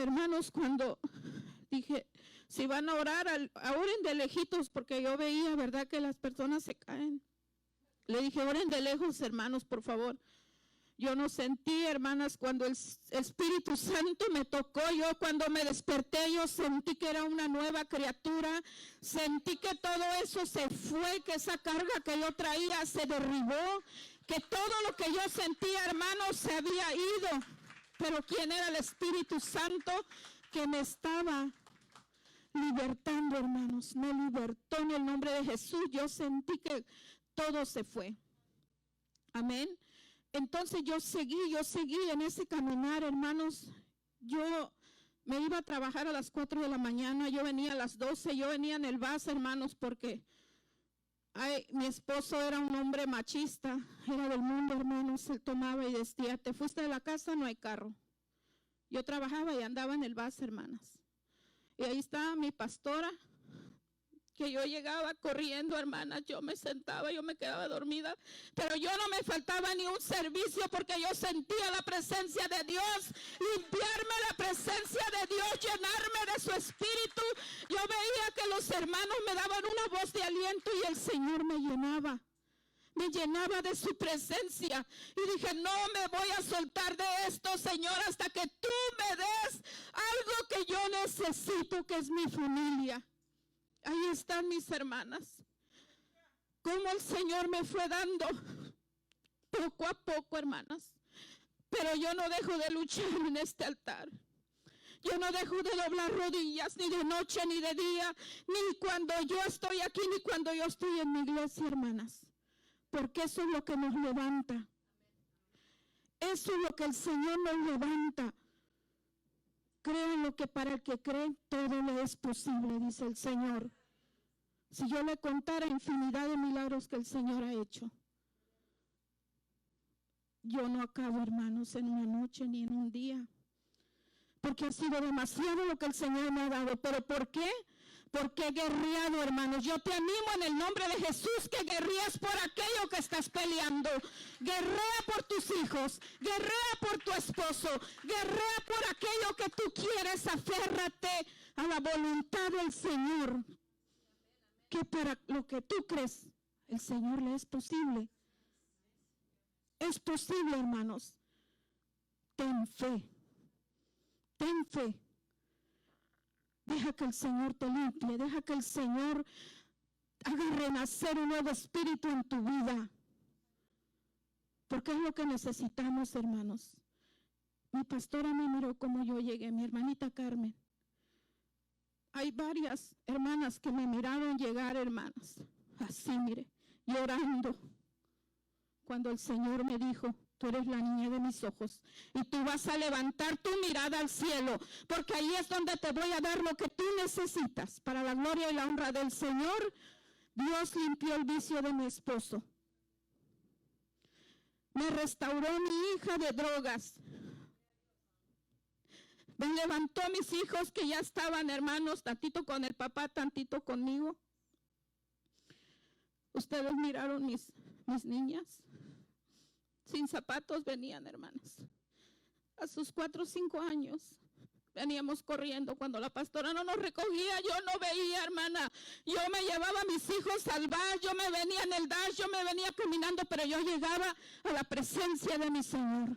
hermanos, cuando dije, si van a orar, oren de lejitos, porque yo veía, ¿verdad?, que las personas se caen. Le dije, oren de lejos, hermanos, por favor. Yo no sentí, hermanas, cuando el Espíritu Santo me tocó. Yo cuando me desperté, yo sentí que era una nueva criatura. Sentí que todo eso se fue, que esa carga que yo traía se derribó, que todo lo que yo sentía, hermanos, se había ido. Pero ¿quién era el Espíritu Santo que me estaba libertando, hermanos? Me libertó en el nombre de Jesús. Yo sentí que todo se fue. Amén. Entonces yo seguí en ese caminar, hermanos. Yo me iba a trabajar a las 4 de la mañana, yo venía a las 12, yo venía en el bus, hermanos, porque mi esposo era un hombre machista, era del mundo, hermanos. Él tomaba y decía, te fuiste de la casa, no hay carro. Yo trabajaba y andaba en el bus, hermanas. Y ahí estaba mi pastora, que yo llegaba corriendo, hermanas, yo me sentaba, yo me quedaba dormida, pero yo no me faltaba ni un servicio, porque yo sentía la presencia de Dios, limpiarme la presencia de Dios, llenarme de su espíritu. Yo veía que los hermanos me daban una voz de aliento y el Señor me llenaba de su presencia. Y dije, no me voy a soltar de esto, Señor, hasta que tú me des algo que yo necesito, que es mi familia. Ahí están mis hermanas, como el Señor me fue dando poco a poco, hermanas. Pero yo no dejo de luchar en este altar. Yo no dejo de doblar rodillas, ni de noche ni de día, ni cuando yo estoy aquí, ni cuando yo estoy en mi iglesia, hermanas. Porque eso es lo que nos levanta. Eso es lo que el Señor nos levanta. Créanlo, que para el que cree todo le es posible, dice el Señor. Si yo le contara infinidad de milagros que el Señor ha hecho, yo no acabo, hermanos, en una noche ni en un día, porque ha sido demasiado lo que el Señor me ha dado. ¿Pero por qué? Porque he guerreado, hermanos. Yo te animo en el nombre de Jesús que guerrees por aquello que estás peleando. Guerrea por tus hijos, guerrea por tu esposo, guerrea por aquello que tú quieres. Aférrate a la voluntad del Señor, que para lo que tú crees, el Señor le es posible. Es posible, hermanos. Ten fe. Ten fe. Deja que el Señor te limpie, deja que el Señor haga renacer un nuevo espíritu en tu vida. Porque es lo que necesitamos, hermanos. Mi pastora me miró como yo llegué, mi hermanita Carmen. Hay varias hermanas que me miraron llegar, hermanas, así, mire, llorando. Cuando el Señor me dijo, tú eres la niña de mis ojos y tú vas a levantar tu mirada al cielo, porque ahí es donde te voy a dar lo que tú necesitas para la gloria y la honra del Señor. Dios limpió el vicio de mi esposo. Me restauró mi hija de drogas. Me levantó a mis hijos que ya estaban, hermanos, tantito con el papá, tantito conmigo. Ustedes miraron mis niñas. Sin zapatos venían, hermanas. A sus 4 o 5 años veníamos corriendo. Cuando la pastora no nos recogía, yo no veía, hermana. Yo me llevaba a mis hijos al bar, yo me venía en el dash, yo me venía caminando, pero yo llegaba a la presencia de mi Señor.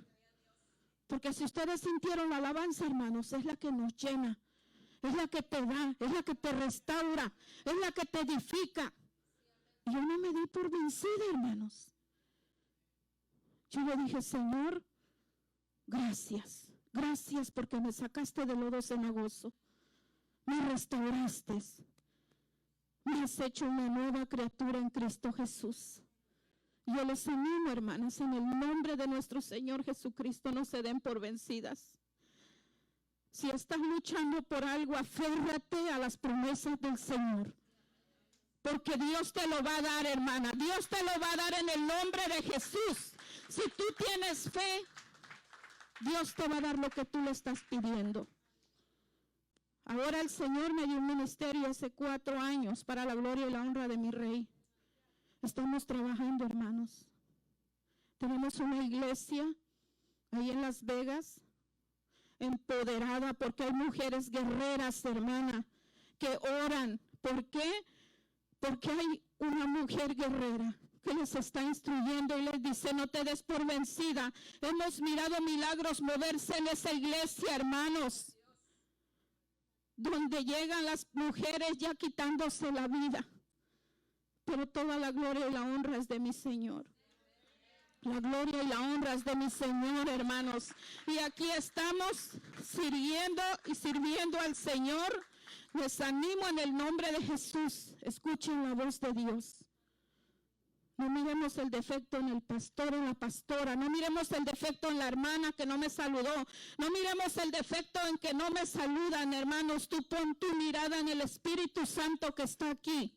Porque si ustedes sintieron la alabanza, hermanos, es la que nos llena, es la que te da, es la que te restaura, es la que te edifica. Y yo no me di por vencida, hermanos. Yo le dije, Señor, gracias, gracias porque me sacaste del lodo cenagoso, me restauraste, me has hecho una nueva criatura en Cristo Jesús. Yo les animo, hermanas, en el nombre de nuestro Señor Jesucristo, no se den por vencidas. Si estás luchando por algo, aférrate a las promesas del Señor. Porque Dios te lo va a dar, hermana. Dios te lo va a dar en el nombre de Jesús. Si tú tienes fe, Dios te va a dar lo que tú le estás pidiendo. Ahora el Señor me dio un ministerio hace 4 años para la gloria y la honra de mi Rey. Estamos trabajando, hermanos. Tenemos una iglesia ahí en Las Vegas, empoderada, porque hay mujeres guerreras, hermana, que oran. ¿Por qué? Porque hay una mujer guerrera que les está instruyendo y les dice: no te des por vencida. Hemos mirado milagros moverse en esa iglesia, hermanos, donde llegan las mujeres ya quitándose la vida, pero toda la gloria y la honra es de mi Señor. La gloria y la honra es de mi Señor, hermanos. Y aquí estamos sirviendo y sirviendo al Señor. Les animo en el nombre de Jesús. Escuchen la voz de Dios. No miremos el defecto en el pastor o la pastora. No miremos el defecto en la hermana que no me saludó. No miremos el defecto en que no me saludan, hermanos. Tú pon tu mirada en el Espíritu Santo que está aquí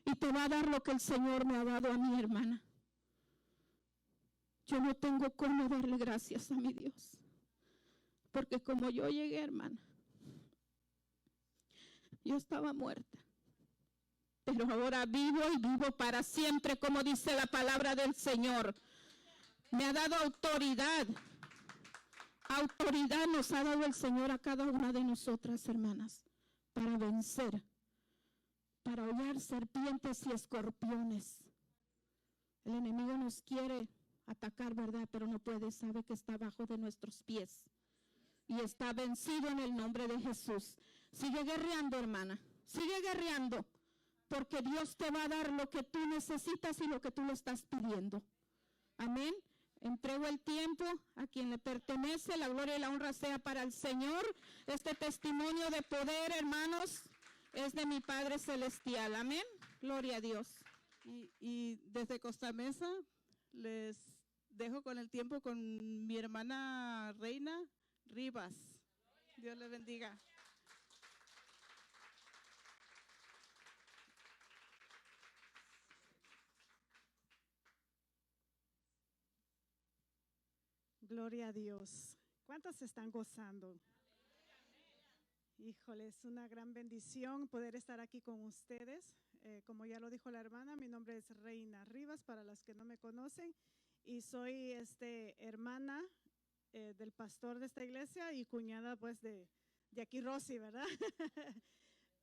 y te va a dar lo que el Señor me ha dado a mi hermana. Yo no tengo cómo darle gracias a mi Dios, porque como yo llegué, hermana, yo estaba muerta, pero ahora vivo y vivo para siempre, como dice la palabra del Señor. Me ha dado autoridad. Autoridad nos ha dado el Señor a cada una de nosotras, hermanas, para vencer, para hollar serpientes y escorpiones. El enemigo nos quiere atacar, ¿verdad? Pero no puede, sabe que está abajo de nuestros pies y está vencido en el nombre de Jesús. Sigue guerreando, hermana, sigue guerreando, porque Dios te va a dar lo que tú necesitas y lo que tú le estás pidiendo. Amén. Entrego el tiempo a quien le pertenece. La gloria y la honra sea para el Señor. Este testimonio de poder, hermanos, es de mi Padre Celestial. Amén. Gloria a Dios. Y desde Costa Mesa les dejo con el tiempo con mi hermana Reina Rivas. Dios les bendiga. Gloria a Dios. ¿Cuántos están gozando? Híjole, es una gran bendición poder estar aquí con ustedes. Como ya lo dijo la hermana, mi nombre es Reina Rivas, para los que no me conocen, y soy hermana del pastor de esta iglesia y cuñada pues de aquí Rosy, ¿verdad?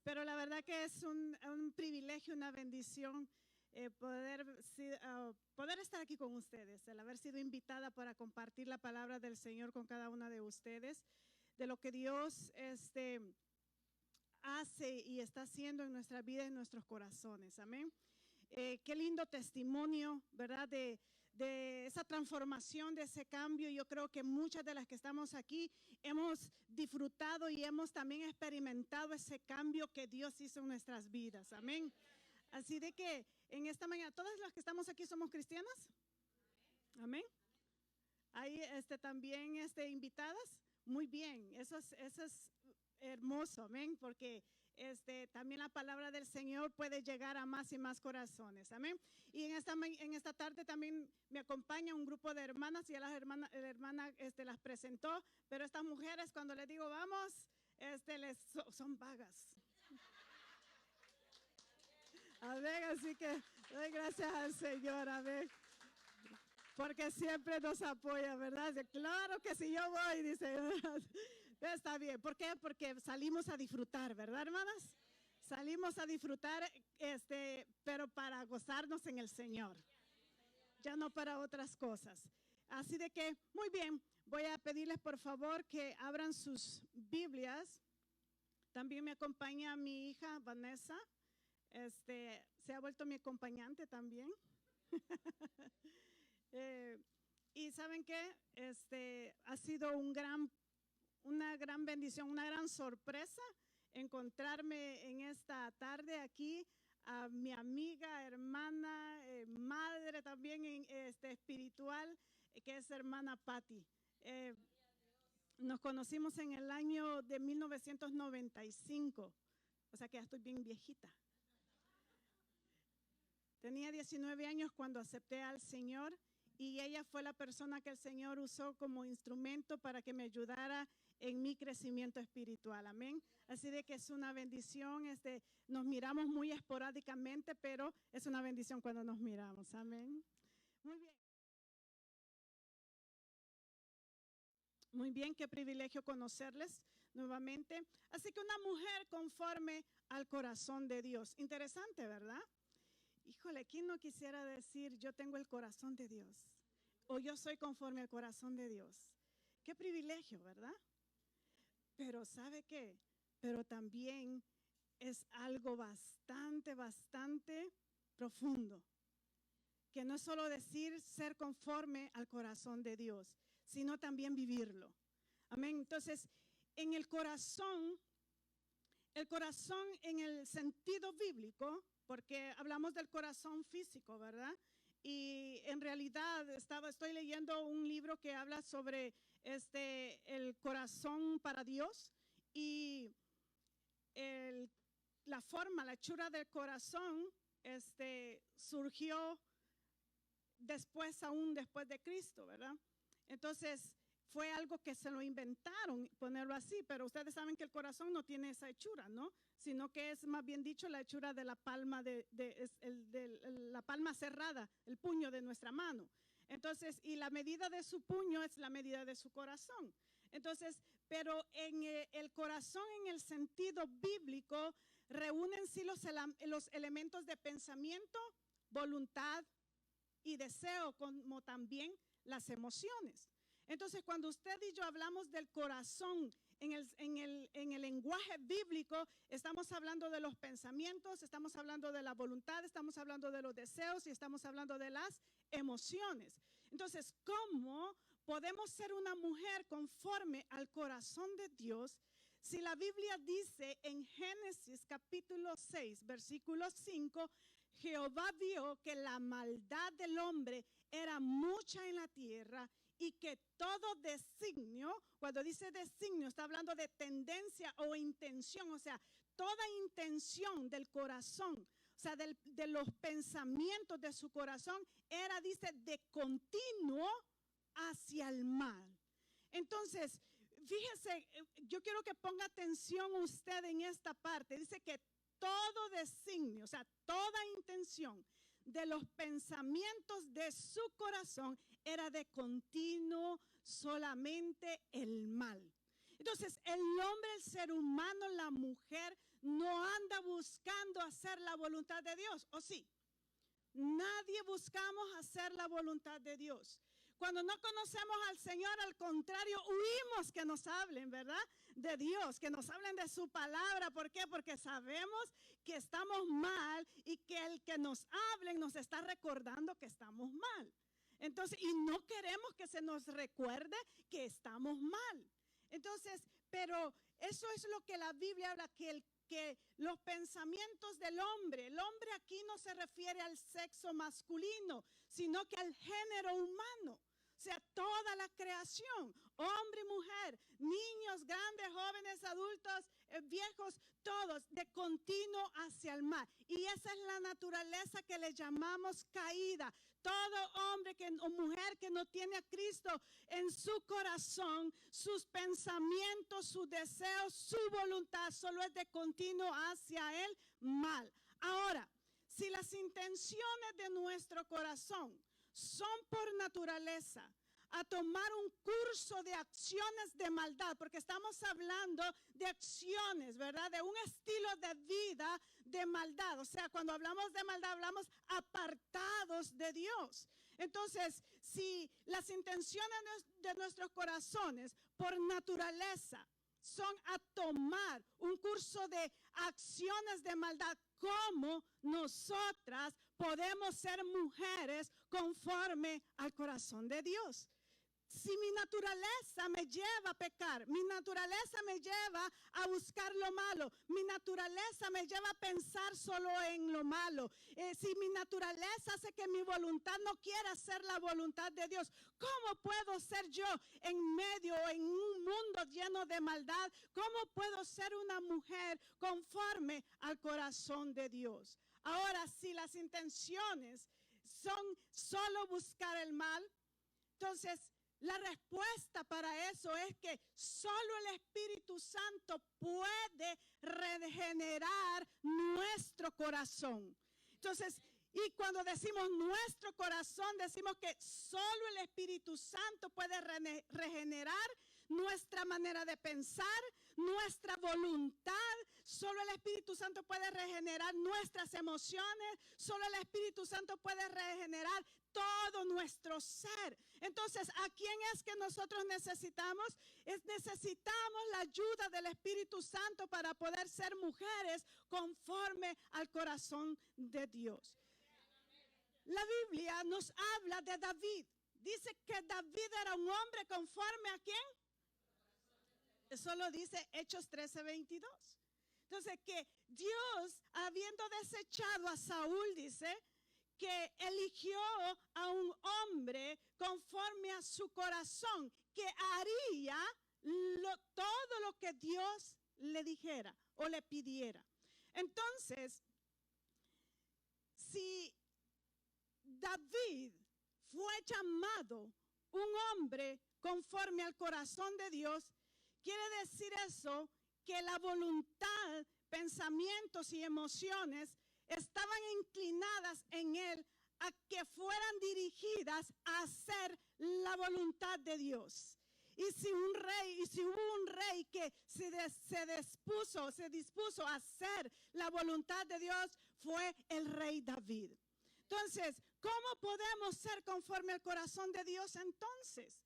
Pero la verdad que es un privilegio, una bendición poder estar aquí con ustedes, el haber sido invitada para compartir la palabra del Señor con cada una de ustedes, de lo que Dios hace y está haciendo en nuestra vida, en nuestros corazones. Amén. Qué lindo testimonio, ¿verdad? De esa transformación, de ese cambio. Yo creo que muchas de las que estamos aquí hemos disfrutado y hemos también experimentado ese cambio que Dios hizo en nuestras vidas. Amén. Así de que en esta mañana, ¿todas las que estamos aquí somos cristianas? Amén. Hay también invitadas. Muy bien, eso es hermoso, amén, porque también la palabra del Señor puede llegar a más y más corazones, amén. Y en esta tarde también me acompaña un grupo de hermanas, y la hermana las presentó, pero estas mujeres cuando les digo vamos, son vagas. Amén, así que doy gracias al Señor, amén, porque siempre nos apoya, ¿verdad? Claro que si yo voy, dice, está bien. ¿Por qué? Porque salimos a disfrutar, ¿verdad, hermanas? Salimos a disfrutar, pero para gozarnos en el Señor, ya no para otras cosas. Así de que, muy bien, voy a pedirles por favor que abran sus Biblias. También me acompaña mi hija Vanessa. Se ha vuelto mi acompañante también. Y ¿saben qué? Ha sido una gran bendición, una gran sorpresa encontrarme en esta tarde aquí a mi amiga, hermana, madre también espiritual, que es hermana Patti. Nos conocimos en el año de 1995, o sea que ya estoy bien viejita. Tenía 19 años cuando acepté al Señor, y ella fue la persona que el Señor usó como instrumento para que me ayudara en mi crecimiento espiritual. Amén. Así de que es una bendición. Nos miramos muy esporádicamente, pero es una bendición cuando nos miramos. Amén. Muy bien. Muy bien, qué privilegio conocerles nuevamente. Así que una mujer conforme al corazón de Dios. Interesante, ¿verdad? Híjole, ¿quién no quisiera decir yo tengo el corazón de Dios? O yo soy conforme al corazón de Dios. Qué privilegio, ¿verdad? Pero ¿sabe qué? Pero también es algo bastante profundo. Que no es solo decir ser conforme al corazón de Dios, sino también vivirlo. Amén. Entonces, en el corazón en el sentido bíblico, porque hablamos del corazón físico, ¿verdad? Y en realidad estoy leyendo un libro que habla sobre el corazón para Dios y la hechura del corazón surgió después de Cristo, ¿verdad? Entonces fue algo que se lo inventaron, ponerlo así, pero ustedes saben que el corazón no tiene esa hechura, ¿no? Sino que es más bien dicho la hechura de la palma la palma cerrada, el puño de nuestra mano. Entonces, y la medida de su puño es la medida de su corazón. Entonces, pero en el corazón en el sentido bíblico reúnen sí los elementos de pensamiento, voluntad y deseo, como también las emociones. Entonces, cuando usted y yo hablamos del corazón en el lenguaje bíblico, estamos hablando de los pensamientos, estamos hablando de la voluntad, estamos hablando de los deseos y estamos hablando de las emociones. Entonces, ¿cómo podemos ser una mujer conforme al corazón de Dios si la Biblia dice en Génesis capítulo 6, versículo 5, Jehová vio que la maldad del hombre era mucha en la tierra y que todo designio, cuando dice designio, está hablando de tendencia o intención, o sea, toda intención del corazón, o sea, de los pensamientos de su corazón, dice, de continuo hacia el mal. Entonces, fíjese, yo quiero que ponga atención usted en esta parte. Dice que todo designio, o sea, toda intención de los pensamientos de su corazón era de continuo solamente el mal. Entonces, el hombre, el ser humano, la mujer, no anda buscando hacer la voluntad de Dios, ¿o sí? Nadie buscamos hacer la voluntad de Dios. Cuando no conocemos al Señor, al contrario, huimos que nos hablen, ¿verdad? De Dios, que nos hablen de su palabra. ¿Por qué? Porque sabemos que estamos mal y que el que nos hablen nos está recordando que estamos mal. Entonces, y no queremos que se nos recuerde que estamos mal. Entonces, pero eso es lo que la Biblia habla, que los pensamientos del hombre, el hombre aquí no se refiere al sexo masculino, sino que al género humano. O sea, toda la creación, hombre y mujer, niños, grandes, jóvenes, adultos, viejos, todos de continuo hacia el mal. Y esa es la naturaleza que le llamamos caída. Todo hombre o mujer que no tiene a Cristo en su corazón, sus pensamientos, sus deseos, su voluntad solo es de continuo hacia el mal. Ahora, si las intenciones de nuestro corazón son por naturaleza a tomar un curso de acciones de maldad, porque estamos hablando de acciones, ¿verdad? De un estilo de vida de maldad. O sea, cuando hablamos de maldad, hablamos apartados de Dios. Entonces, si las intenciones de nuestros corazones por naturaleza son a tomar un curso de acciones de maldad, ¿cómo nosotras podemos ser mujeres conforme al corazón de Dios? Si mi naturaleza me lleva a pecar, mi naturaleza me lleva a buscar lo malo, mi naturaleza me lleva a pensar solo en lo malo, si mi naturaleza hace que mi voluntad no quiera hacer la voluntad de Dios, ¿cómo puedo ser yo en un mundo lleno de maldad? ¿Cómo puedo ser una mujer conforme al corazón de Dios? Ahora, si las intenciones son solo buscar el mal, entonces la respuesta para eso es que solo el Espíritu Santo puede regenerar nuestro corazón. Entonces, y cuando decimos nuestro corazón, decimos que solo el Espíritu Santo puede regenerar nuestra manera de pensar, nuestra voluntad. Solo el Espíritu Santo puede regenerar nuestras emociones. Solo el Espíritu Santo puede regenerar todo nuestro ser. Entonces, ¿a quién es que nosotros necesitamos? Necesitamos la ayuda del Espíritu Santo para poder ser mujeres conforme al corazón de Dios. La Biblia nos habla de David. Dice que David era un hombre conforme ¿a quién? Eso lo dice Hechos 13:22. Entonces, que Dios, habiendo desechado a Saúl, dice que eligió a un hombre conforme a su corazón, que haría todo lo que Dios le dijera o le pidiera. Entonces, si David fue llamado un hombre conforme al corazón de Dios, quiere decir eso que la voluntad, pensamientos y emociones estaban inclinadas en él a que fueran dirigidas a hacer la voluntad de Dios. Y si hubo un rey que se dispuso a hacer la voluntad de Dios, fue el rey David. Entonces, ¿cómo podemos ser conforme al corazón de Dios entonces?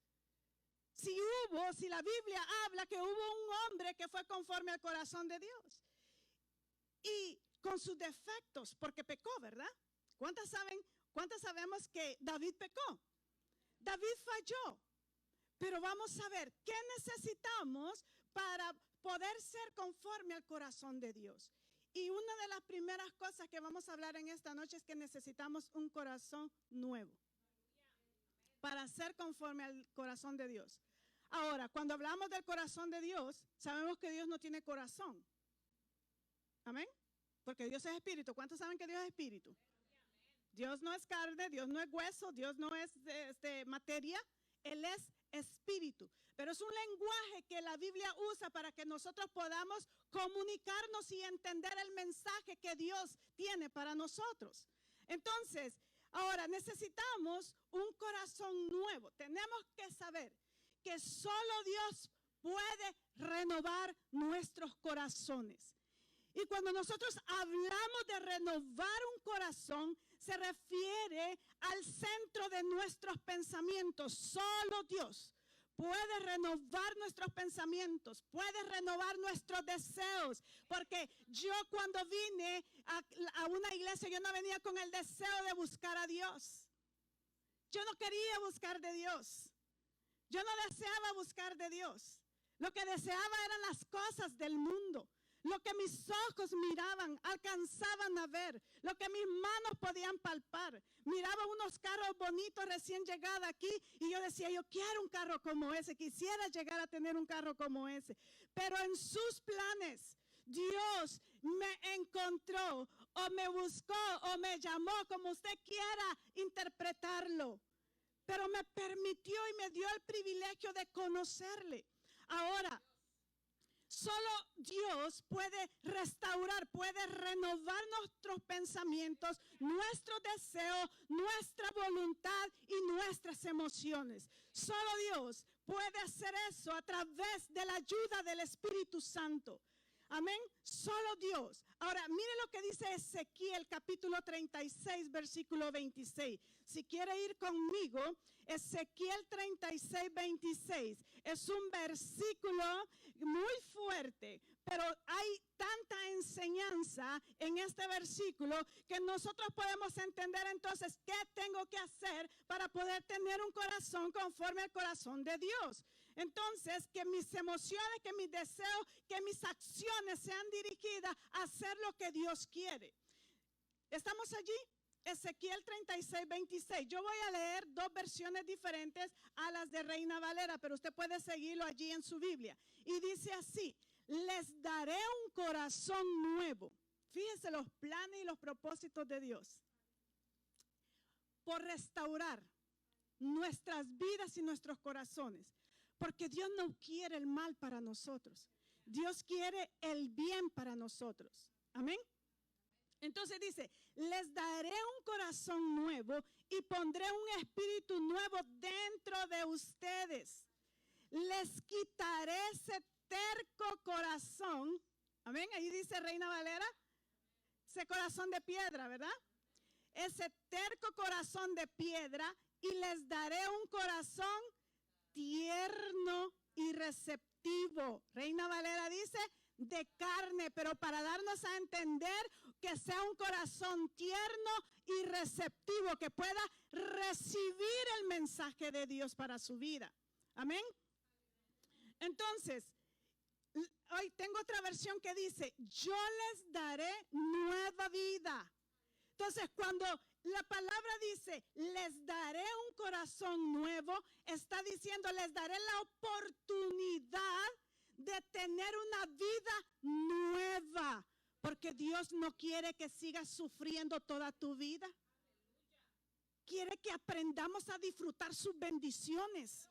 Si la Biblia habla que hubo un hombre que fue conforme al corazón de Dios. Y con sus defectos, porque pecó, ¿verdad? ¿Cuántas sabemos que David pecó? David falló. Pero vamos a ver, ¿qué necesitamos para poder ser conforme al corazón de Dios? Y una de las primeras cosas que vamos a hablar en esta noche es que necesitamos un corazón nuevo para ser conforme al corazón de Dios. Ahora, cuando hablamos del corazón de Dios, sabemos que Dios no tiene corazón. Amén. Porque Dios es espíritu. ¿Cuántos saben que Dios es espíritu? Dios no es carne, Dios no es hueso, Dios no es materia. Él es espíritu. Pero es un lenguaje que la Biblia usa para que nosotros podamos comunicarnos y entender el mensaje que Dios tiene para nosotros. Entonces, ahora necesitamos un corazón nuevo. Tenemos que saber que solo Dios puede renovar nuestros corazones. Y cuando nosotros hablamos de renovar un corazón, se refiere al centro de nuestros pensamientos. Solo Dios puede renovar nuestros pensamientos, puede renovar nuestros deseos. Porque yo cuando vine a una iglesia, yo no venía con el deseo de buscar a Dios. Yo no quería buscar de Dios. Yo no deseaba buscar de Dios. Lo que deseaba eran las cosas del mundo. Lo que mis ojos miraban, alcanzaban a ver, lo que mis manos podían palpar. Miraba unos carros bonitos recién llegados aquí y yo decía, yo quiero un carro como ese, quisiera llegar a tener un carro como ese. Pero en sus planes, Dios me encontró o me buscó o me llamó, como usted quiera interpretarlo. Pero me permitió y me dio el privilegio de conocerle. Ahora, solo Dios puede restaurar, puede renovar nuestros pensamientos, nuestros deseos, nuestra voluntad y nuestras emociones. Solo Dios puede hacer eso a través de la ayuda del Espíritu Santo. Amén. Solo Dios. Ahora, mire lo que dice Ezequiel capítulo 36, versículo 26. Si quiere ir conmigo, Ezequiel 36, 26. Es un versículo muy fuerte, pero hay tanta enseñanza en este versículo que nosotros podemos entender entonces qué tengo que hacer para poder tener un corazón conforme al corazón de Dios. Entonces, que mis emociones, que mis deseos, que mis acciones sean dirigidas a hacer lo que Dios quiere. ¿Estamos allí? Ezequiel 36, 26. Yo voy a leer dos versiones diferentes a las de Reina Valera, pero usted puede seguirlo allí en su Biblia. Y dice así: les daré un corazón nuevo. Fíjense los planes y los propósitos de Dios. Por restaurar nuestras vidas y nuestros corazones. Porque Dios no quiere el mal para nosotros. Dios quiere el bien para nosotros. Amén. Entonces dice, les daré un corazón nuevo y pondré un espíritu nuevo dentro de ustedes. les quitaré ese terco corazón. Amén, ahí dice Reina Valera, ese corazón de piedra, ¿verdad? Ese terco corazón de piedra y les daré un corazón tierno y receptivo. Reina Valera dice de carne, pero para darnos a entender que sea un corazón tierno y receptivo, que pueda recibir el mensaje de Dios para su vida. Amén. Entonces, hoy tengo otra versión que dice, yo les daré nueva vida. Entonces, cuando la palabra dice, les daré un corazón nuevo, está diciendo, les daré la oportunidad de tener una vida nueva. Porque Dios no quiere que sigas sufriendo toda tu vida. Quiere que aprendamos a disfrutar sus bendiciones.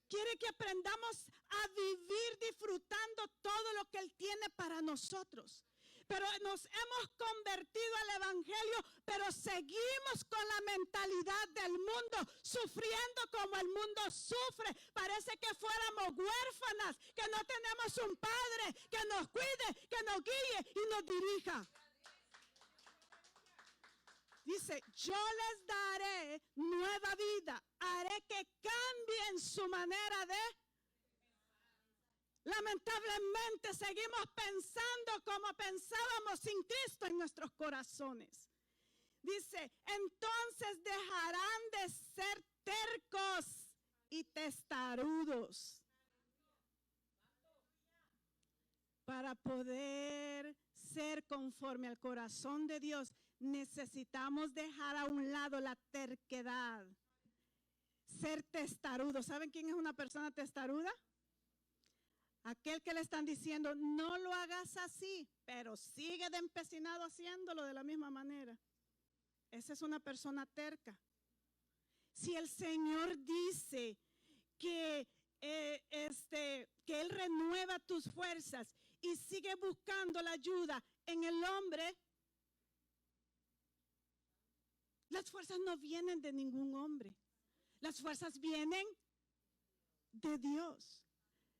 Quiere que aprendamos a vivir disfrutando todo lo que Él tiene para nosotros. Pero nos hemos convertido al evangelio, pero seguimos con la mentalidad del mundo, sufriendo como el mundo sufre. Parece que fuéramos huérfanas, que no tenemos un padre que nos cuide, que nos guíe y nos dirija. Dice, yo les daré nueva vida, haré que cambien su manera de... Lamentablemente seguimos pensando como pensábamos sin Cristo en nuestros corazones. Dice, entonces dejarán de ser tercos y testarudos. Para poder ser conforme al corazón de Dios, necesitamos dejar a un lado la terquedad. Ser testarudo. ¿Saben quién es una persona testaruda? Aquel que le están diciendo, no lo hagas así, pero sigue de empecinado haciéndolo de la misma manera. Esa es una persona terca. Si el Señor dice que Él renueva tus fuerzas y sigue buscando la ayuda en el hombre, las fuerzas no vienen de ningún hombre. Las fuerzas vienen de Dios.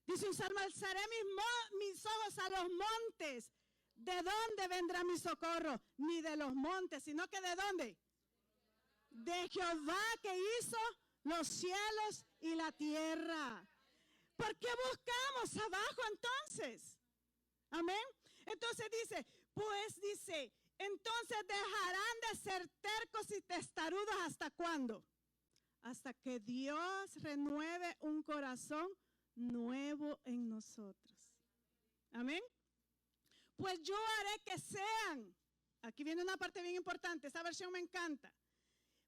Dice un salmo, alzaré mis ojos a los montes. ¿De dónde vendrá mi socorro? Ni de los montes, sino que ¿de dónde? De Jehová que hizo los cielos y la tierra. ¿Por qué buscamos abajo entonces? Amén. Entonces dice, entonces dejarán de ser tercos y testarudos ¿hasta cuándo? Hasta que Dios renueve un corazón nuevo en nosotros. Amén. Pues yo haré que sean, aquí viene una parte bien importante, esta versión me encanta.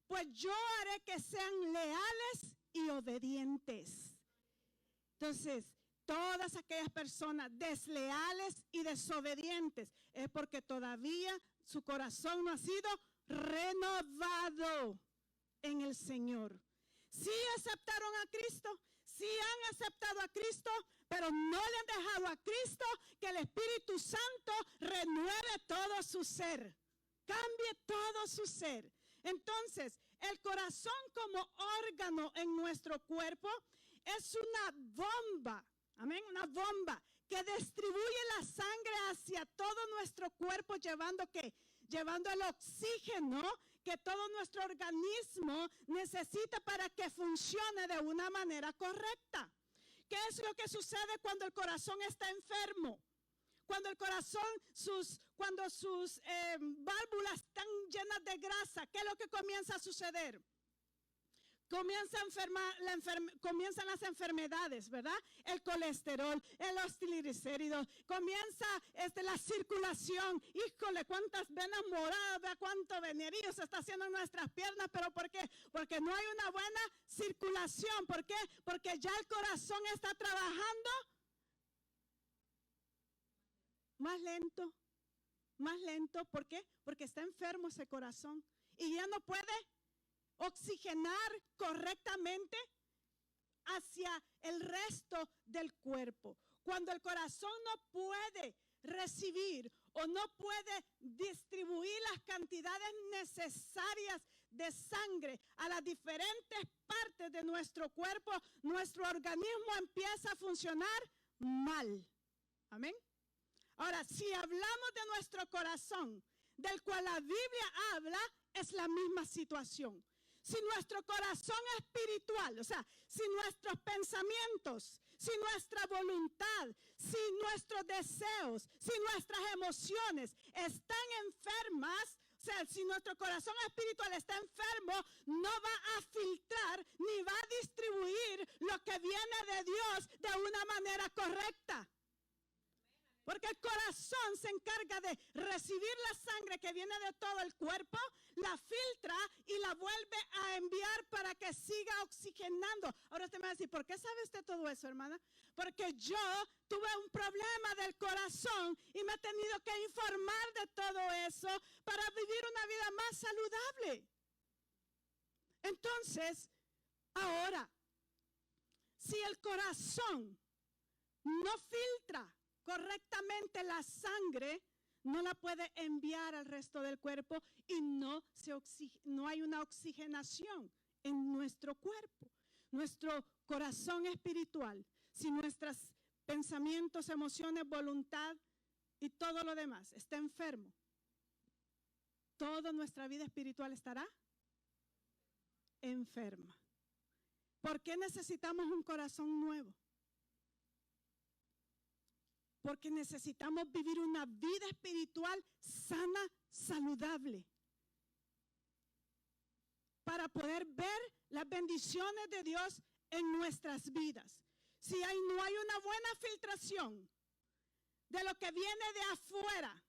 Pues yo haré que sean leales y obedientes. Entonces, todas aquellas personas desleales y desobedientes es porque todavía su corazón no ha sido renovado en el Señor. Sí aceptaron a Cristo, sí han aceptado a Cristo, pero no le han dejado a Cristo que el Espíritu Santo renueve todo su ser, cambie todo su ser. Entonces, el corazón como órgano en nuestro cuerpo es una bomba, amén, una bomba que distribuye la sangre hacia todo nuestro cuerpo, llevando el oxígeno que todo nuestro organismo necesita para que funcione de una manera correcta. ¿Qué es lo que sucede cuando el corazón está enfermo? Cuando el corazón, cuando sus válvulas están llenas de grasa, ¿qué es lo que comienza a suceder? Comienzan las enfermedades, ¿verdad? El colesterol, los triglicéridos, comienza la circulación. Híjole, cuántas venas moradas, cuánto venerío se está haciendo en nuestras piernas, pero ¿por qué? Porque no hay una buena circulación. ¿Por qué? Porque ya el corazón está trabajando más lento. ¿Por qué? Porque está enfermo ese corazón y ya no puede oxigenar correctamente hacia el resto del cuerpo. Cuando el corazón no puede recibir o no puede distribuir las cantidades necesarias de sangre a las diferentes partes de nuestro cuerpo, nuestro organismo empieza a funcionar mal. Amén. Ahora, si hablamos de nuestro corazón, del cual la Biblia habla, es la misma situación. Si nuestro corazón espiritual, o sea, si nuestros pensamientos, si nuestra voluntad, si nuestros deseos, si nuestras emociones están enfermas, o sea, si nuestro corazón espiritual está enfermo, no va a filtrar ni va a distribuir lo que viene de Dios de una manera correcta. Porque el corazón se encarga de recibir la sangre que viene de todo el cuerpo, la filtra y la vuelve a enviar para que siga oxigenando. Ahora usted me va a decir, ¿por qué sabe usted todo eso, hermana? Porque yo tuve un problema del corazón y me he tenido que informar de todo eso para vivir una vida más saludable. Entonces, ahora, si el corazón no filtra correctamente la sangre, no la puede enviar al resto del cuerpo y no hay una oxigenación en nuestro cuerpo. Nuestro corazón espiritual, si nuestros pensamientos, emociones, voluntad y todo lo demás está enfermo, toda nuestra vida espiritual estará enferma. ¿Por qué necesitamos un corazón nuevo? Porque necesitamos vivir una vida espiritual sana, saludable, para poder ver las bendiciones de Dios en nuestras vidas. Si no hay una buena filtración de lo que viene de afuera,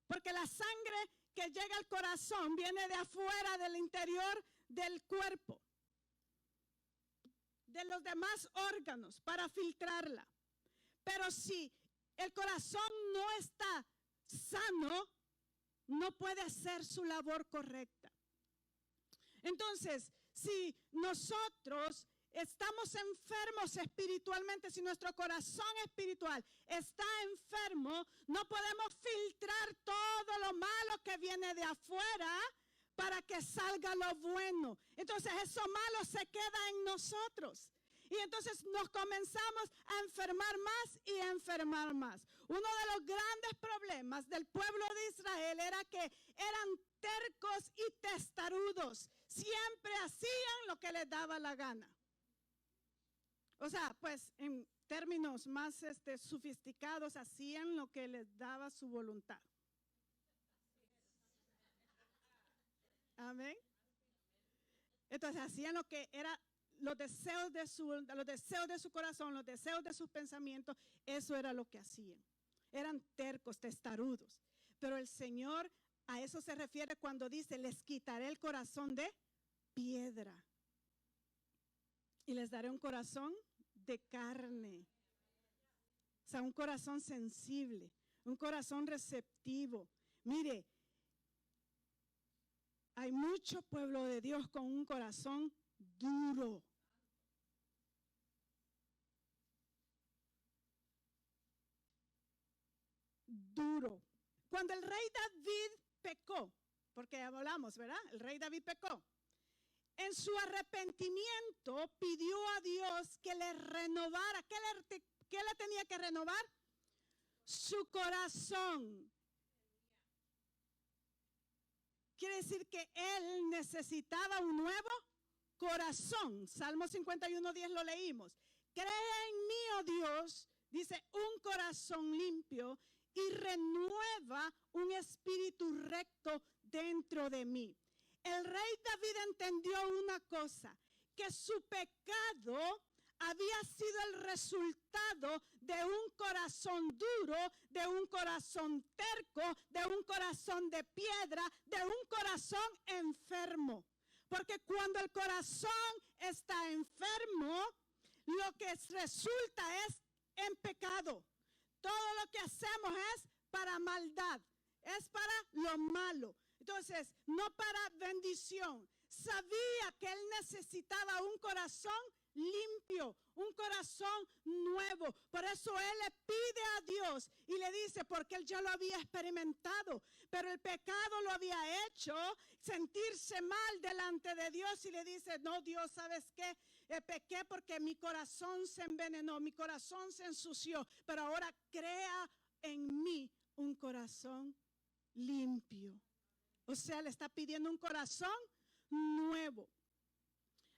porque la sangre que llega al corazón viene de afuera, del interior del cuerpo, de los demás órganos, para filtrarla. Pero si el corazón no está sano, no puede hacer su labor correcta. Entonces, si nosotros estamos enfermos espiritualmente, si nuestro corazón espiritual está enfermo, no podemos filtrar todo lo malo que viene de afuera para que salga lo bueno. Entonces, eso malo se queda en nosotros. Y entonces nos comenzamos a enfermar más y a enfermar más. Uno de los grandes problemas del pueblo de Israel era que eran tercos y testarudos. Siempre hacían lo que les daba la gana. O sea, pues en términos más sofisticados, hacían lo que les daba su voluntad. Amén. Entonces hacían lo que era los deseos de su corazón, los deseos de sus pensamientos, eso era lo que hacían. Eran tercos, testarudos. Pero el Señor a eso se refiere cuando dice, les quitaré el corazón de piedra y les daré un corazón de carne. O sea, un corazón sensible, un corazón receptivo. Mire, hay mucho pueblo de Dios con un corazón duro. Duro. Cuando el rey David pecó, porque hablamos, ¿verdad? El rey David pecó. En su arrepentimiento pidió a Dios que le renovara. ¿Qué le tenía que renovar? Su corazón. Quiere decir que él necesitaba un nuevo corazón. Salmo 51:10 lo leímos. Crea en mí, oh Dios, dice, un corazón limpio y renueva un espíritu recto dentro de mí. El rey David entendió una cosa, que su pecado había sido el resultado de un corazón duro, de un corazón terco, de un corazón de piedra, de un corazón enfermo. Porque cuando el corazón está enfermo, lo que resulta es en pecado. Todo lo que hacemos es para maldad, es para lo malo. Entonces, no para bendición. Sabía que él necesitaba un corazón limpio, un corazón nuevo. Por eso él le pide a Dios y le dice, porque él ya lo había experimentado, pero el pecado lo había hecho sentirse mal delante de Dios y le dice, no, Dios, ¿sabes qué? Pequé porque mi corazón se envenenó, mi corazón se ensució, pero ahora crea en mí un corazón limpio. O sea, le está pidiendo un corazón nuevo.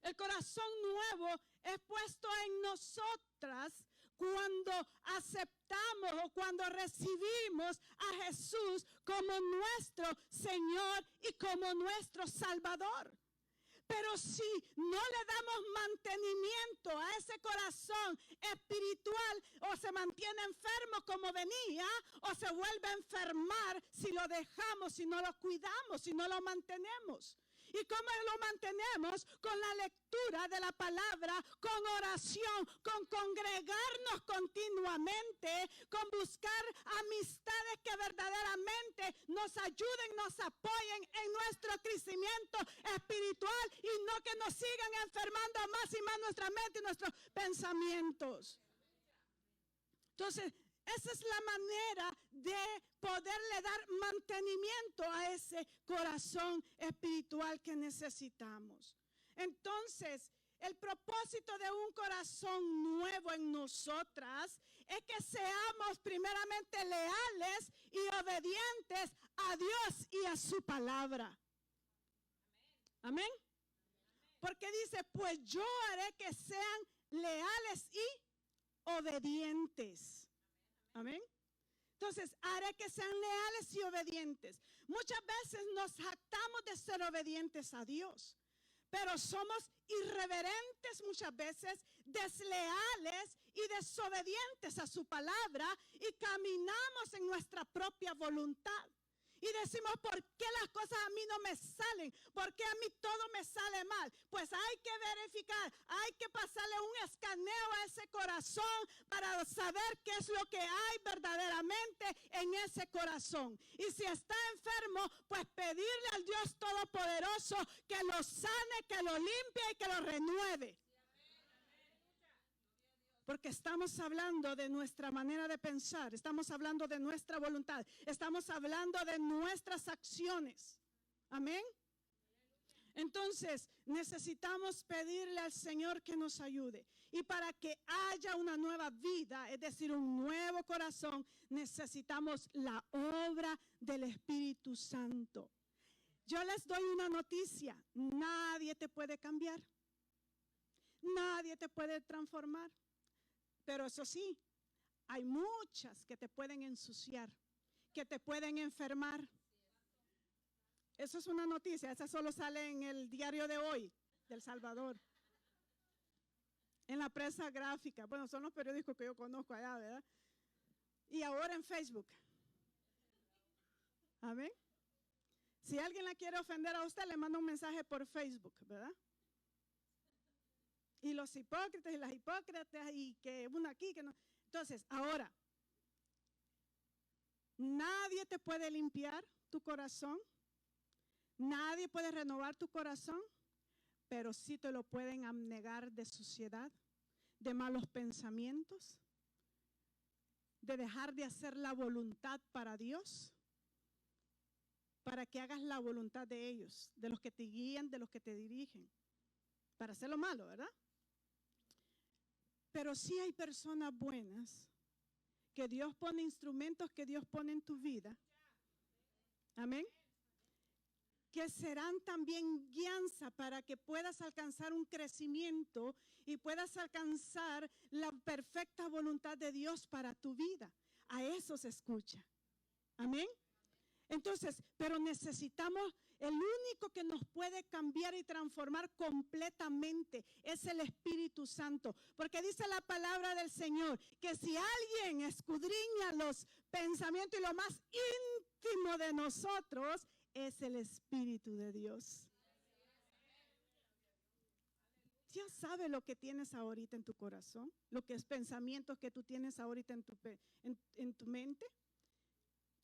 El corazón nuevo es puesto en nosotras cuando aceptamos o cuando recibimos a Jesús como nuestro Señor y como nuestro Salvador. Pero si no le damos mantenimiento a ese corazón espiritual, o se mantiene enfermo como venía, o se vuelve a enfermar si lo dejamos, si no lo cuidamos, si no lo mantenemos. ¿Y cómo lo mantenemos? Con la lectura de la palabra, con oración, con congregarnos continuamente, con buscar amistades que verdaderamente nos ayuden, nos apoyen en nuestro crecimiento espiritual y no que nos sigan enfermando más y más nuestra mente y nuestros pensamientos. Entonces, esa es la manera de poderle dar mantenimiento a ese corazón espiritual que necesitamos. Entonces, el propósito de un corazón nuevo en nosotras es que seamos primeramente leales y obedientes a Dios y a su palabra. Amén. Porque dice, pues yo haré que sean leales y obedientes. Amén. Entonces, haré que sean leales y obedientes. Muchas veces nos jactamos de ser obedientes a Dios, pero somos irreverentes muchas veces, desleales y desobedientes a su palabra y caminamos en nuestra propia voluntad. Y decimos, ¿por qué las cosas a mí no me salen? ¿Por qué a mí todo me sale mal? Pues hay que verificar, hay que pasarle un escaneo a ese corazón para saber qué es lo que hay verdaderamente en ese corazón. Y si está enfermo, pues pedirle al Dios Todopoderoso que lo sane, que lo limpie y que lo renueve. Porque estamos hablando de nuestra manera de pensar, estamos hablando de nuestra voluntad, estamos hablando de nuestras acciones. Amén. Entonces, necesitamos pedirle al Señor que nos ayude. Y para que haya una nueva vida, es decir, un nuevo corazón, necesitamos la obra del Espíritu Santo. Yo les doy una noticia, nadie te puede cambiar, nadie te puede transformar. Pero eso sí, hay muchas que te pueden ensuciar, que te pueden enfermar. Eso es una noticia, esa solo sale en el diario de hoy, del Salvador. En la prensa gráfica, bueno, son los periódicos que yo conozco allá, ¿verdad? Y ahora en Facebook. Amén. Si alguien la quiere ofender a usted, le manda un mensaje por Facebook, ¿verdad? Y los hipócritas y las hipócritas y que uno aquí, que no. Entonces, ahora, nadie te puede limpiar tu corazón, nadie puede renovar tu corazón, pero sí te lo pueden abnegar de suciedad, de malos pensamientos, de dejar de hacer la voluntad para Dios, para que hagas la voluntad de ellos, de los que te guían, de los que te dirigen, para hacer lo malo, ¿verdad? Pero sí hay personas buenas, que Dios pone instrumentos que Dios pone en tu vida. Amén. Que serán también guianza para que puedas alcanzar un crecimiento y puedas alcanzar la perfecta voluntad de Dios para tu vida. A eso se escucha. Amén. Entonces, pero necesitamos, el único que nos puede cambiar y transformar completamente es el Espíritu Santo. Porque dice la palabra del Señor, que si alguien escudriña los pensamientos y lo más íntimo de nosotros, es el Espíritu de Dios. Dios sabe lo que tienes ahorita en tu corazón, lo que es pensamientos que tú tienes ahorita en tu mente.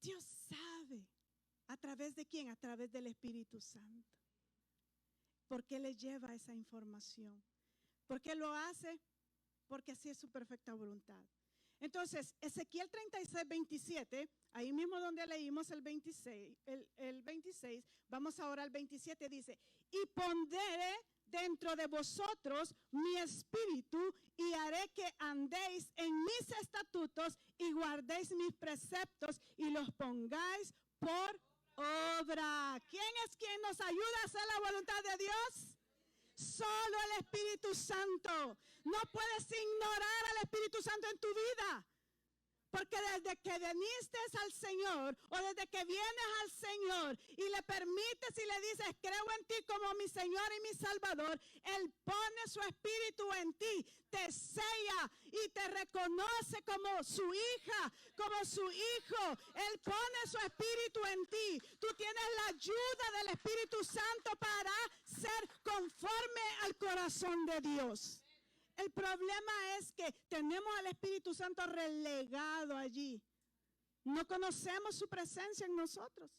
Dios sabe. ¿A través de quién? A través del Espíritu Santo. ¿Por qué le lleva esa información? ¿Por qué lo hace? porque así es su perfecta voluntad. Entonces, Ezequiel 36, 27, ahí mismo donde leímos el 26, vamos ahora al 27, dice, y pondré dentro de vosotros mi espíritu y haré que andéis en mis estatutos y guardéis mis preceptos y los pongáis por obra. ¿Quién es quien nos ayuda a hacer la voluntad de Dios? Solo el Espíritu Santo. No puedes ignorar al Espíritu Santo en tu vida. Porque desde que viniste al Señor o desde que vienes al Señor y le permites y le dices, creo en ti como mi Señor y mi Salvador, Él pone su espíritu en ti, te sella y te reconoce como su hija, como su hijo. Él pone su espíritu en ti. Tú tienes la ayuda del Espíritu Santo para ser conforme al corazón de Dios. El problema es que tenemos al Espíritu Santo relegado allí. No conocemos su presencia en nosotros.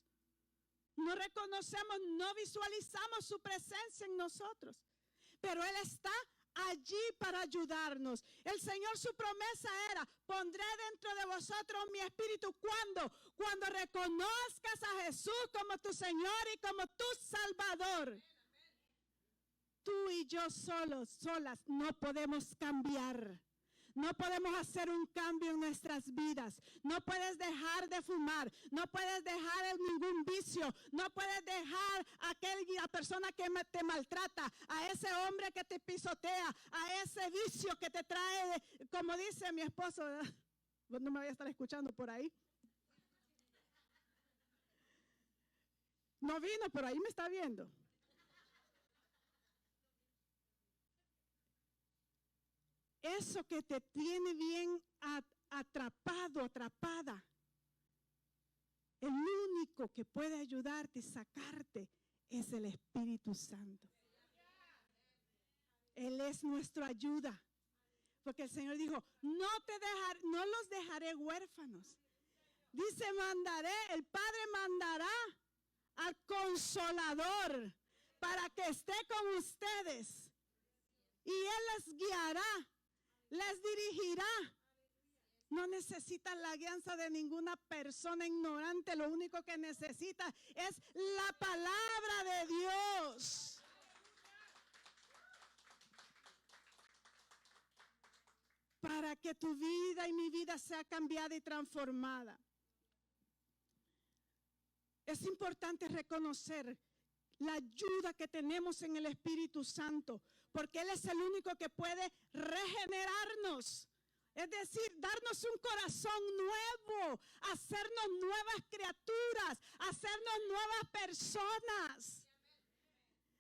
No reconocemos, no visualizamos su presencia en nosotros. Pero Él está allí para ayudarnos. El Señor, su promesa era, pondré dentro de vosotros mi espíritu. ¿Cuándo? Cuando reconozcas a Jesús como tu Señor y como tu Salvador. Tú y yo solas, no podemos cambiar. No podemos hacer un cambio en nuestras vidas. No puedes dejar de fumar. No puedes dejar ningún vicio. No puedes dejar a aquella persona que te maltrata, a ese hombre que te pisotea, a ese vicio que te trae, como dice mi esposo, ¿verdad? No me voy a estar escuchando por ahí. No vino, pero ahí me está viendo. Eso que te tiene bien atrapado, atrapada. El único que puede ayudarte y sacarte es el Espíritu Santo. Él es nuestra ayuda. Porque el Señor dijo, no los dejaré huérfanos. Dice, el Padre mandará al Consolador para que esté con ustedes. Y Él les guiará. Les dirigirá. No necesitan la guianza de ninguna persona ignorante. Lo único que necesita es la palabra de Dios. Para que tu vida y mi vida sea cambiada y transformada. Es importante reconocer la ayuda que tenemos en el Espíritu Santo, porque Él es el único que puede regenerarnos, es decir, darnos un corazón nuevo, hacernos nuevas criaturas, hacernos nuevas personas.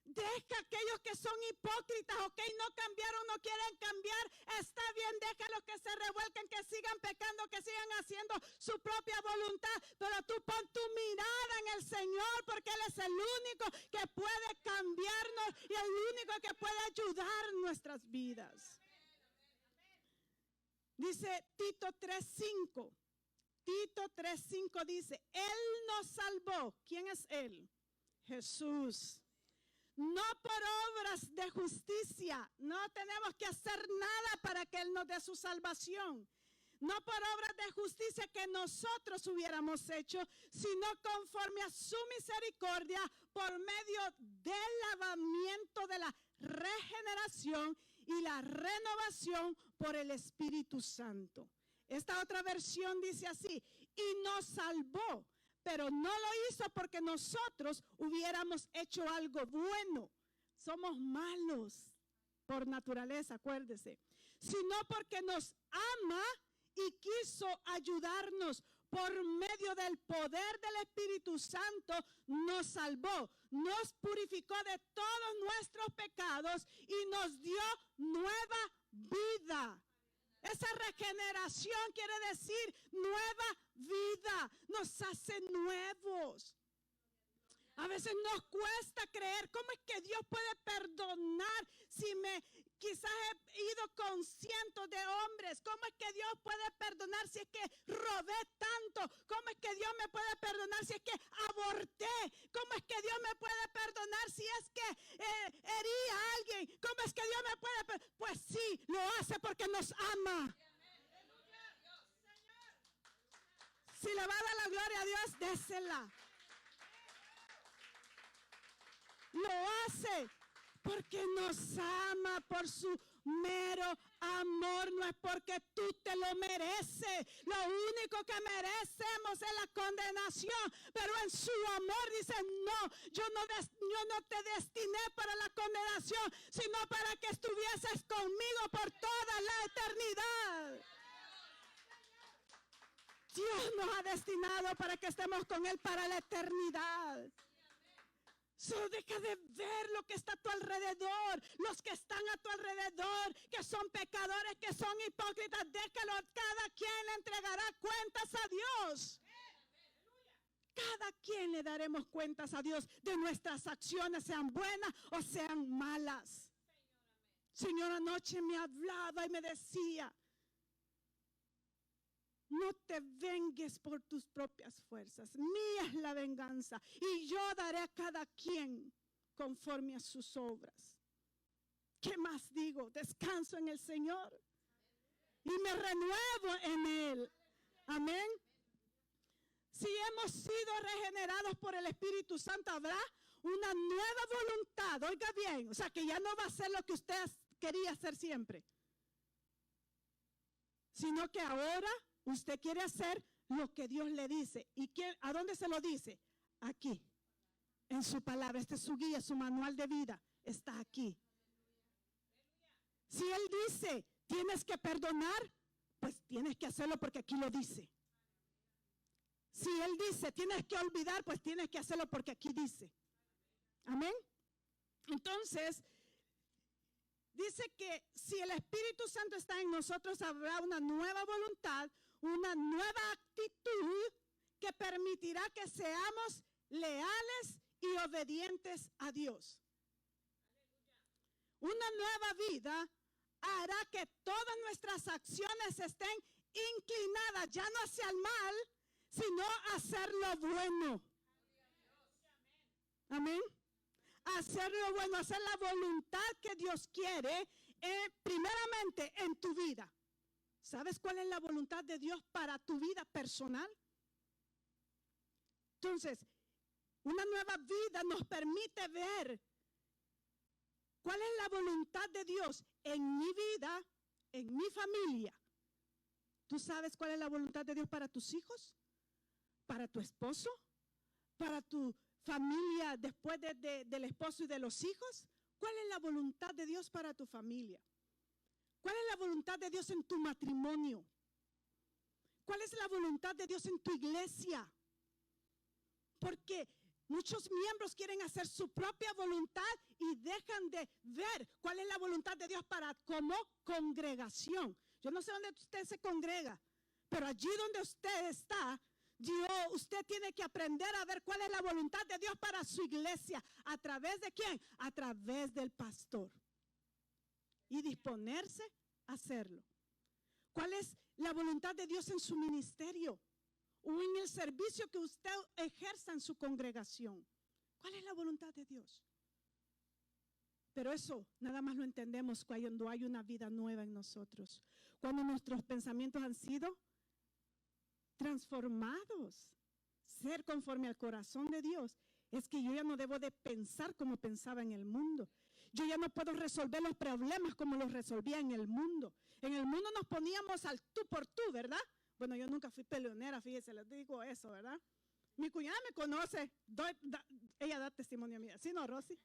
Deja a aquellos que son hipócritas, no cambiaron, no quieren cambiar, está bien, déjalos que se revuelquen, que sigan pecando, que sigan haciendo su propia voluntad, pero tú pon tu mirada en el Señor, porque Él es el único que puede cambiarnos y el único que puede ayudar nuestras vidas. Dice Tito 3:5. Tito 3:5 dice, Él nos salvó. ¿Quién es Él? Jesús. No por obras de justicia. No tenemos que hacer nada para que Él nos dé su salvación. No por obras de justicia que nosotros hubiéramos hecho, sino conforme a su misericordia por medio del lavamiento de la regeneración y la renovación por el Espíritu Santo. Esta otra versión dice así, y nos salvó. Pero no lo hizo porque nosotros hubiéramos hecho algo bueno. Somos malos por naturaleza, acuérdese. Sino porque nos ama y quiso ayudarnos por medio del poder del Espíritu Santo. Nos salvó, nos purificó de todos nuestros pecados y nos dio nueva vida. Esa regeneración quiere decir nueva vida, nos hace nuevos. A veces nos cuesta creer cómo es que Dios puede perdonar si me Quizás he ido con cientos de hombres. ¿Cómo es que Dios puede perdonar si es que robé tanto? ¿Cómo es que Dios me puede perdonar si es que aborté? ¿Cómo es que Dios me puede perdonar si es que herí a alguien? ¿Cómo es que Dios me puede perdonar? Pues sí, lo hace porque nos ama. Si le va a dar la gloria a Dios, désela. Lo hace porque nos ama por su mero amor, no es porque tú te lo mereces. Lo único que merecemos es la condenación, pero en su amor dice, no, yo no te destiné para la condenación, sino para que estuvieses conmigo por toda la eternidad. Dios nos ha destinado para que estemos con Él para la eternidad. Solo deja de ver lo que está a tu alrededor, los que están a tu alrededor, que son pecadores, que son hipócritas. Déjalo, cada quien le entregará cuentas a Dios. Cada quien le daremos cuentas a Dios de nuestras acciones, sean buenas o sean malas. Señor, anoche me hablaba y me decía, no te vengues por tus propias fuerzas. Mía es la venganza. Y yo daré a cada quien conforme a sus obras. ¿Qué más digo? Descanso en el Señor. Y me renuevo en Él. Amén. Si hemos sido regenerados por el Espíritu Santo, habrá una nueva voluntad. Oiga bien. O sea, que ya no va a ser lo que usted quería hacer siempre. Sino que ahora usted quiere hacer lo que Dios le dice. ¿Y a dónde se lo dice? Aquí, en su palabra. Este es su guía, su manual de vida. Está aquí. Si Él dice, tienes que perdonar, pues tienes que hacerlo porque aquí lo dice. Si Él dice, tienes que olvidar, pues tienes que hacerlo porque aquí dice. Amén. Entonces, dice que si el Espíritu Santo está en nosotros, habrá una nueva voluntad, una nueva actitud que permitirá que seamos leales y obedientes a Dios. Una nueva vida hará que todas nuestras acciones estén inclinadas ya no hacia el mal, sino hacer lo bueno. Amén. Hacer lo bueno, hacer la voluntad que Dios quiere, primeramente en tu vida. ¿Sabes cuál es la voluntad de Dios para tu vida personal? Entonces, una nueva vida nos permite ver cuál es la voluntad de Dios en mi vida, en mi familia. ¿Tú sabes cuál es la voluntad de Dios para tus hijos? ¿Para tu esposo? ¿Para tu familia después del esposo y de los hijos? ¿Cuál es la voluntad de Dios para tu familia? ¿Cuál es la voluntad de Dios en tu matrimonio? ¿Cuál es la voluntad de Dios en tu iglesia? Porque muchos miembros quieren hacer su propia voluntad y dejan de ver cuál es la voluntad de Dios para como congregación. Yo no sé dónde usted se congrega, pero allí donde usted está, usted tiene que aprender a ver cuál es la voluntad de Dios para su iglesia. ¿A través de quién? A través del pastor. Y disponerse a hacerlo. ¿Cuál es la voluntad de Dios en su ministerio? O en el servicio que usted ejerza en su congregación. ¿Cuál es la voluntad de Dios? Pero eso nada más lo entendemos cuando hay una vida nueva en nosotros. Cuando nuestros pensamientos han sido transformados. Ser conforme al corazón de Dios es que yo ya no debo de pensar como pensaba en el mundo. Yo ya no puedo resolver los problemas como los resolvía en el mundo. En el mundo nos poníamos al tú por tú, ¿verdad? Bueno, yo nunca fui peleonera, fíjese, les digo eso, ¿verdad? Mi cuñada me conoce, ella da testimonio mía. ¿Sí, no, Rosy?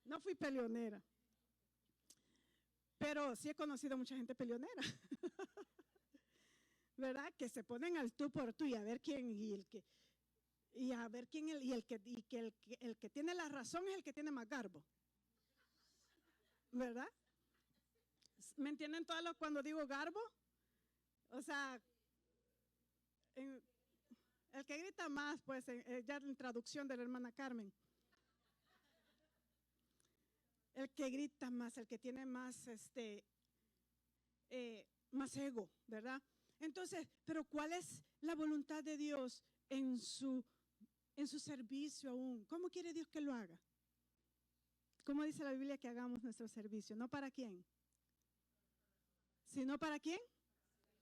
No fui peleonera. Pero sí he conocido mucha gente peleonera. ¿Verdad? Que se ponen al tú por tú y a ver quién el que tiene la razón es el que tiene más garbo. ¿Verdad? ¿Me entienden todos cuando digo garbo? O sea, el que grita más, pues ya en traducción de la hermana Carmen. el que grita más, el que tiene más, más ego, ¿verdad? Entonces, pero ¿cuál es la voluntad de Dios en su servicio aún? ¿Cómo quiere Dios que lo haga? ¿Cómo dice la Biblia que hagamos nuestro servicio? ¿No para quién? ¿Sino para quién?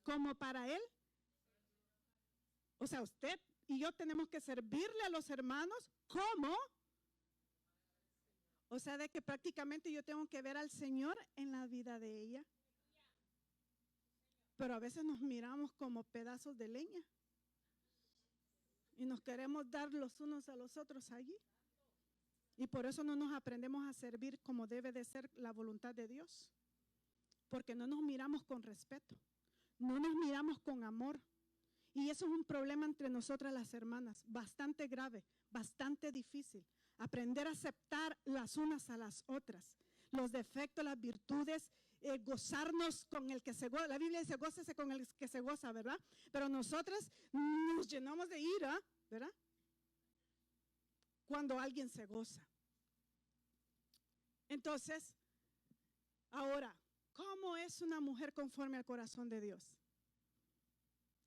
¿Como para Él? O sea, usted y yo tenemos que servirle a los hermanos como. O sea, de que prácticamente yo tengo que ver al Señor en la vida de ella. Pero a veces nos miramos como pedazos de leña. Y nos queremos dar los unos a los otros allí. Y por eso no nos aprendemos a servir como debe de ser la voluntad de Dios. Porque no nos miramos con respeto. No nos miramos con amor. Y eso es un problema entre nosotras las hermanas. Bastante grave, bastante difícil. Aprender a aceptar las unas a las otras. Los defectos, las virtudes, gozarnos con el que se goza. La Biblia dice, gócese con el que se goza, ¿verdad? Pero nosotras nos llenamos de ira, ¿verdad? Cuando alguien se goza. Entonces, ahora, ¿cómo es una mujer conforme al corazón de Dios?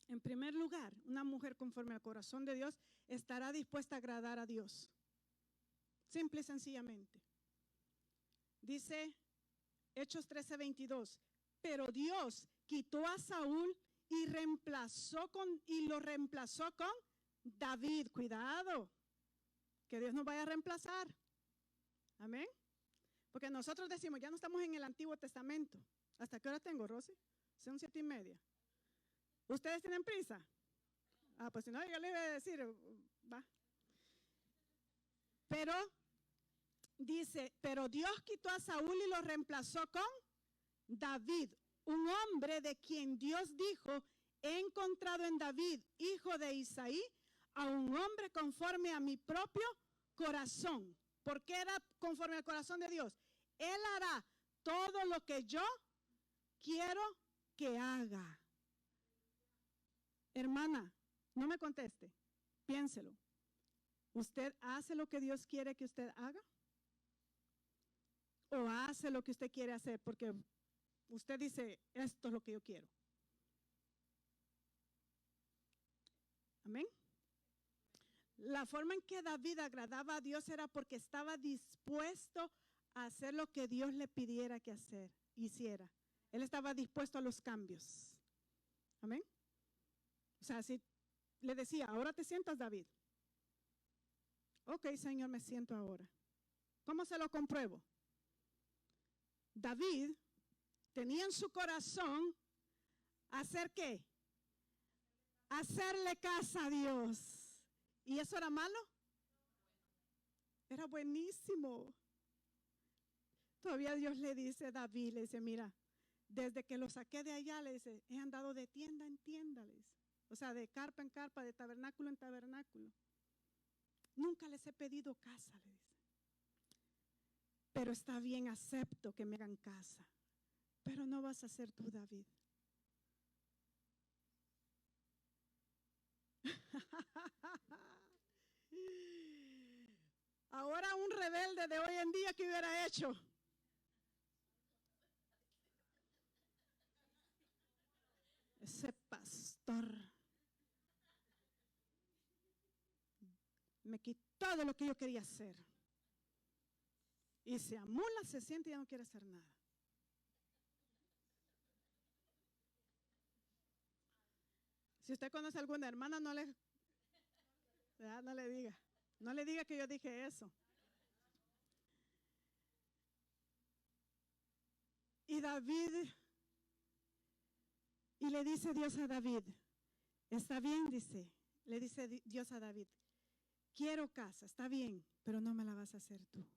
En primer lugar, una mujer conforme al corazón de Dios estará dispuesta a agradar a Dios. Simple y sencillamente. Dice Hechos 13:22, pero Dios quitó a Saúl y lo reemplazó con David. Cuidado, que Dios nos vaya a reemplazar. Amén. Porque nosotros decimos, ya no estamos en el Antiguo Testamento. ¿Hasta qué hora tengo, Rosy? Son 7:30. ¿Ustedes tienen prisa? Pues si no, yo le voy a decir, va. Pero dice, pero Dios quitó a Saúl y lo reemplazó con David, un hombre de quien Dios dijo, he encontrado en David, hijo de Isaí, a un hombre conforme a mi propio corazón. ¿Por qué era conforme al corazón de Dios? Él hará todo lo que yo quiero que haga. Hermana, no me conteste, piénselo. ¿Usted hace lo que Dios quiere que usted haga? ¿O hace lo que usted quiere hacer? Porque usted dice, esto es lo que yo quiero. Amén. La forma en que David agradaba a Dios era porque estaba dispuesto a hacer lo que Dios le pidiera que hiciera. Él estaba dispuesto a los cambios. Amén. O sea, si le decía, ahora te sientas, David. Ok, Señor, me siento ahora. ¿Cómo se lo compruebo? David tenía en su corazón hacer ¿qué? Hacerle caso a Dios. ¿Y eso era malo? Era buenísimo. Todavía Dios le dice a David, le dice, mira, desde que lo saqué de allá, le dice, he andado de tienda en tienda, le dice. O sea, de carpa en carpa, de tabernáculo en tabernáculo. Nunca les he pedido casa, le dice. Pero está bien, acepto que me hagan casa. Pero no vas a ser tú, David. Ahora un rebelde de hoy en día, ¿qué hubiera hecho? Ese pastor me quitó de lo que yo quería hacer. Y se amula, se siente y ya no quiere hacer nada. Si usted conoce a alguna hermana, no le diga. No le diga que yo dije eso. Y David, y le dice Dios a David, está bien, le dice Dios a David, quiero casa, está bien, pero no me la vas a hacer tú,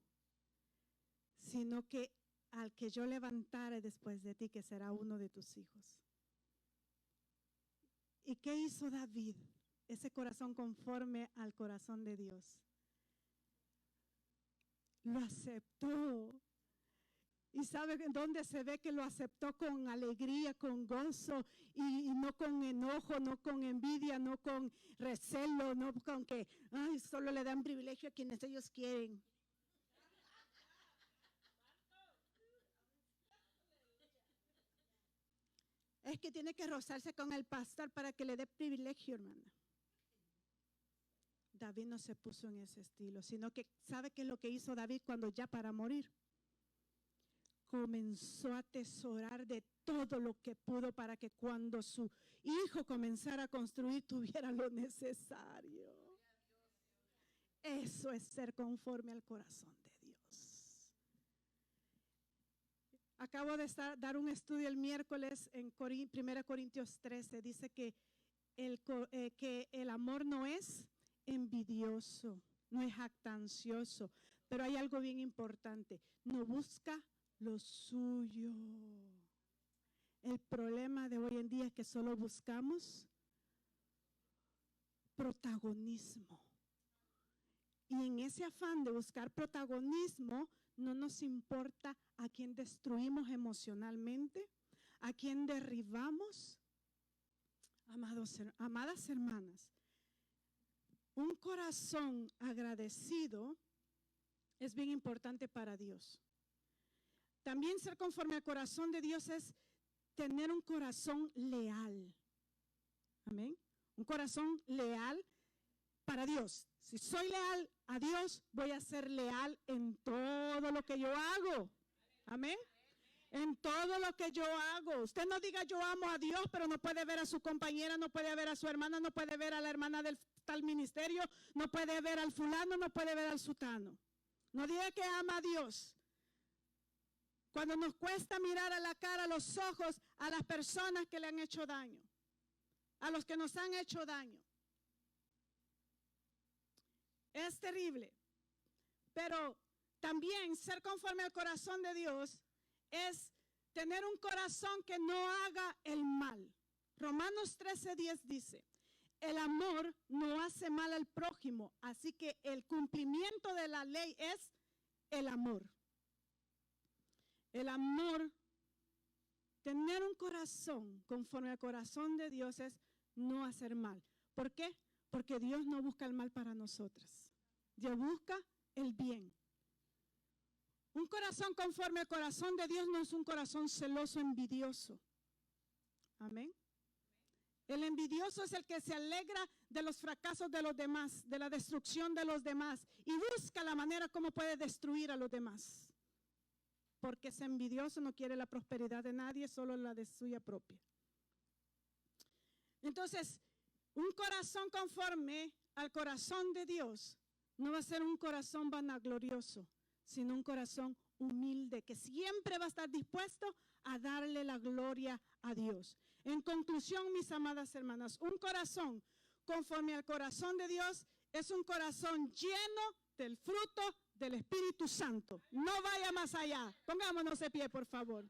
sino que al que yo levantare después de ti, que será uno de tus hijos. ¿Y qué hizo David? Ese corazón conforme al corazón de Dios. Lo aceptó. ¿Y sabe dónde se ve que lo aceptó? Con alegría, con gozo y no con enojo, no con envidia, no con recelo, no con que solo le dan privilegio a quienes ellos quieren. es que tiene que rozarse con el pastor para que le dé privilegio, hermana. David no se puso en ese estilo, sino que ¿sabe qué es lo que hizo David cuando ya para morir? Comenzó a atesorar de todo lo que pudo para que cuando su hijo comenzara a construir tuviera lo necesario. Eso es ser conforme al corazón de Dios. Acabo de dar un estudio el miércoles en 1 Corintios 13. Dice que el amor no es envidioso, no es jactancioso, pero hay algo bien importante, no busca lo suyo. El problema de hoy en día es que solo buscamos protagonismo. Y en ese afán de buscar protagonismo, no nos importa a quién destruimos emocionalmente, a quién derribamos. Amadas hermanas, un corazón agradecido es bien importante para Dios. También ser conforme al corazón de Dios es tener un corazón leal. Amén. Un corazón leal para Dios. Si soy leal a Dios, voy a ser leal en todo lo que yo hago. Amén. En todo lo que yo hago. Usted no diga yo amo a Dios, pero no puede ver a su compañera, no puede ver a su hermana, no puede ver a la hermana del tal ministerio, no puede ver al fulano, no puede ver al sutano. No diga que ama a Dios. Cuando nos cuesta mirar a la cara, a los ojos, a las personas que le han hecho daño, a los que nos han hecho daño. Es terrible. Pero también ser conforme al corazón de Dios es tener un corazón que no haga el mal. Romanos 13:10 dice, el amor no hace mal al prójimo, así que el cumplimiento de la ley es el amor. El amor, tener un corazón conforme al corazón de Dios es no hacer mal. ¿Por qué? Porque Dios no busca el mal para nosotras. Dios busca el bien. Un corazón conforme al corazón de Dios no es un corazón celoso, envidioso. Amén. El envidioso es el que se alegra de los fracasos de los demás, de la destrucción de los demás y busca la manera como puede destruir a los demás. Porque es envidioso, no quiere la prosperidad de nadie, solo la de suya propia. Entonces, un corazón conforme al corazón de Dios no va a ser un corazón vanaglorioso, sino un corazón humilde, que siempre va a estar dispuesto a darle la gloria a Dios. En conclusión, mis amadas hermanas, un corazón conforme al corazón de Dios es un corazón lleno del fruto del Espíritu Santo. No vaya más allá. Pongámonos de pie, por favor.